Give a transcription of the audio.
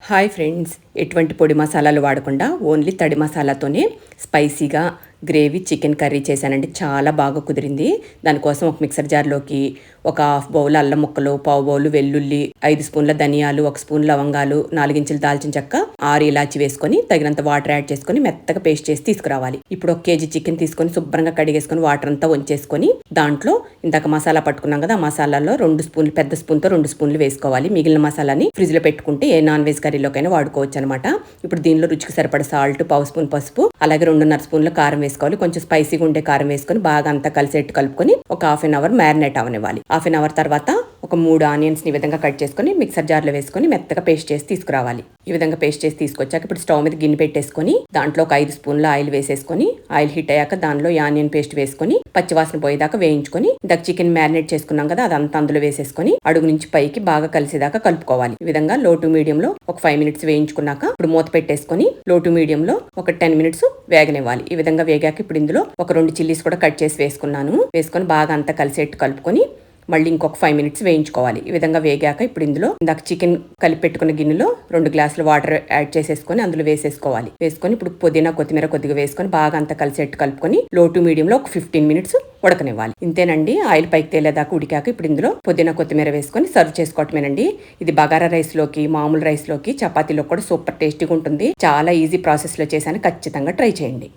Hi friends, ఎటువంటి పొడి మసాలాలు వాడకుండా ఓన్లీ తడి మసాలాతోనే స్పైసీగా గ్రేవీ చికెన్ కర్రీ చేశానండి. చాలా బాగా కుదిరింది. దానికోసం ఒక మిక్సర్ జార్లోకి ఒక హాఫ్ బౌల్ అల్లం ముక్కలు, పావు బౌలు వెల్లుల్లి, 5 స్పూన్ల ధనియాలు, 1 స్పూన్ లవంగాలు, 4 ఇంచుల దాల్చిన చెక్క, 6 ఇలాచి వేసుకొని తగినంత వాటర్ యాడ్ చేసుకొని మెత్తగా పేస్ట్ చేసి తీసుకురావాలి. ఇప్పుడు 1 కేజీ చికెన్ తీసుకొని శుభ్రంగా కడిగేసుకొని వాటర్ అంతా వంచేసుకొని దాంట్లో ఇందాక మసాలా పట్టుకున్నాం కదా, ఆ మసాలాలో 2 స్పూన్లు, పెద్ద స్పూన్తో 2 స్పూన్లు వేసుకోవాలి. మిగిలిన మసాలాని ఫ్రిడ్జ్ లో పెట్టుకుంటే ఏ నాన్ వెజ్ కర్రీలోకైనా వాడుకోవచ్చు అనమాట. ఇప్పుడు దీనిలో రుచికి సరిపడ సాల్ట్, పావు స్పూన్ పసుపు, అలాగే 2.5 స్పూన్ల కారం వేసుకోవాలి. కొంచెం స్పైసీగా ఉండే కారం వేసుకొని బాగా అంతా కలిసేట్టు కలుపుకొని ఒక హాఫ్ అన్ అవర్ మ్యారినేట్ అవనివ్వాలి. హాఫ్ అన్ అవర్ తర్వాత ఒక 3 ఆనియన్స్ ని విధంగా కట్ చేసుకొని మిక్సర్ జార్లో వేసుకొని మెత్తగా పేస్ట్ చేసి తీసుకురావాలి. ఈ విధంగా పేస్ట్ చేసి తీసుకొచ్చాక ఇప్పుడు స్టవ్ మీద గిన్నె పెట్టేసుకొని దాంట్లో ఒక 5 స్పూన్ల ఆయిల్ వేసేసుకొని ఆయిల్ హీట్ అయ్యాక దానిలో ఈ ఆనియన్ పేస్ట్ వేసుకొని పచ్చివాసన పోయేదాకా వేయించుకొని ఇందాక చికెన్ మ్యారినేట్ చేసుకున్నాం కదా, అదంతా అందులో వేసేసుకొని అడుగు నుంచి పైకి బాగా కలిసేదాకా కలుపుకోవాలి. ఈ విధంగా లో టు మీడియం లో ఒక 5 మినిట్స్ వేయించుకున్నాక ఇప్పుడు మూత పెట్టేసుకొని లో టు మీడియం లో ఒక 10 మినిట్స్ వేగనివ్వాలి. ఈ విధంగా వేగాక ఇప్పుడు ఇందులో ఒక 2 చిల్లీస్ కూడా కట్ చేసి వేసుకున్నాను. వేసుకొని బాగా అంతా కలిసేట్టు కలుపుకొని మళ్ళీ ఇంకొక 5 మినిట్స్ వేయించుకోవాలి. ఈ విధంగా వేగాక ఇప్పుడు ఇందులో ఇందాక చికెన్ కలిపి పెట్టుకున్న గిన్నెలో 2 గ్లాసులు వాటర్ యాడ్ చేసేసుకొని అందులో వేసేసుకోవాలి. వేసుకొని ఇప్పుడు పుదీనా, కొత్తిమీర కొద్దిగా వేసుకొని బాగా అంతా కలిసేట్టు కలుపుకొని లో టు మీడియం లో ఒక 15 మినిట్స్ ఉడకనివ్వాలి. ఇంతేనండి. ఆయిల్ పైకి తేలేదాకా ఉడికాక ఇప్పుడు ఇందులో పుదీనా, కొత్తిమీర వేసుకొని సర్వ్ చేసుకోవటమేనండి. ఇది బగారా రైస్ లోకి, మామూలు రైస్ లోకి, చపాతీలో కూడా సూపర్ టేస్టీగా ఉంటుంది. చాలా ఈజీ ప్రాసెస్ లో చేశాను. ఖచ్చితంగా ట్రై చేయండి.